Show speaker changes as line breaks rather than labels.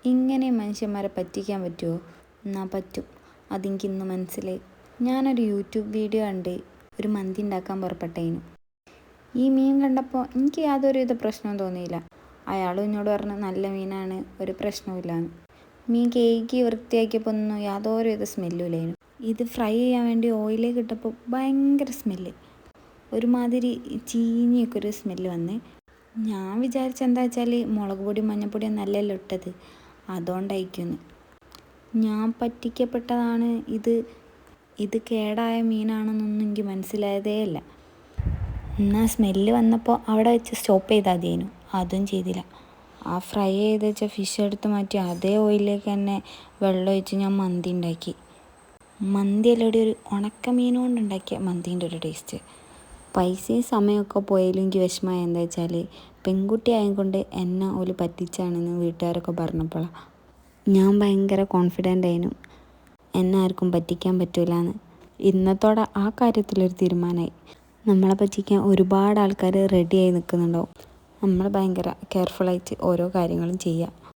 ഇങ്ങനെ മനുഷ്യന്മാരെ പറ്റിക്കാൻ പറ്റുമോ? എന്നാൽ പറ്റും. അതെനിക്കിന്ന് മനസ്സിലായി. ഞാനൊരു യൂട്യൂബ് വീഡിയോ കണ്ട് ഒരു മന്തി ഉണ്ടാക്കാൻ പുറപ്പെട്ടേനു. ഈ മീൻ കണ്ടപ്പോൾ എനിക്ക് യാതൊരുവിധ പ്രശ്നവും തോന്നിയില്ല. അയാളും എന്നോട് പറഞ്ഞു നല്ല മീനാണ്, ഒരു പ്രശ്നവുമില്ലാന്ന്. മീൻ കേക്ക് വൃത്തിയാക്കിയപ്പോൾ ഒന്നും യാതൊരുവിധ സ്മെല്ലും ഇല്ലായിരുന്നു. ഇത് ഫ്രൈ ചെയ്യാൻ വേണ്ടി ഓയിലേക്ക് ഇട്ടപ്പോൾ ഭയങ്കര സ്മെല്ല്, ഒരുമാതിരി ചീഞ്ഞൊക്കെ ഒരു സ്മെല്ല് വന്ന്. ഞാൻ വിചാരിച്ച എന്താ വെച്ചാൽ മുളക് പൊടി മഞ്ഞൾപ്പൊടിയും നല്ലല്ലോ ഇട്ടത്, അതുകൊണ്ടായിരിക്കുമെന്ന്. ഞാൻ പറ്റിക്കപ്പെട്ടതാണ്. ഇത് കേടായ മീനാണെന്നൊന്നും എനിക്ക് മനസ്സിലായതേ അല്ല. എന്നാൽ സ്മെല്ല് വന്നപ്പോൾ അവിടെ വെച്ച് സ്റ്റോപ്പ് ചെയ്താൽ മതിയേനു, അതും ചെയ്തില്ല. ആ ഫ്രൈ ചെയ്ത് വെച്ച ഫിഷ് എടുത്ത് മാറ്റി അതേ ഓയിലിലേക്ക് തന്നെ വെള്ളം ഒഴിച്ച് ഞാൻ മന്തി ഉണ്ടാക്കി. മന്തി അല്ലടി, ഒരു ഉണക്കമീൻ കൊണ്ട് ഉണ്ടാക്കിയ മന്തീൻ്റെ ഒരു ടേസ്റ്റ്. പൈസയും സമയമൊക്കെ പോയാലും എനിക്ക് വിഷമമായി. എന്താ വെച്ചാൽ പെൺകുട്ടി ആയതുകൊണ്ട് എന്നെ ഓല് പറ്റിച്ചാണെന്ന് വീട്ടുകാരൊക്കെ പറഞ്ഞപ്പോഴാണ് ഞാൻ ഭയങ്കര കോൺഫിഡൻ്റ് ആയിരുന്നു, എന്നെ ആർക്കും പറ്റിക്കാൻ പറ്റില്ല. ഇന്നത്തോടെ ആ കാര്യത്തിലൊരു തീരുമാനമായി. നമ്മളെ പറ്റിക്കാൻ ഒരുപാട് ആൾക്കാർ റെഡിയായി നിൽക്കുന്നുണ്ടാവും. നമ്മൾ ഭയങ്കര കെയർഫുള്ളായിട്ട് ഓരോ കാര്യങ്ങളും ചെയ്യുക.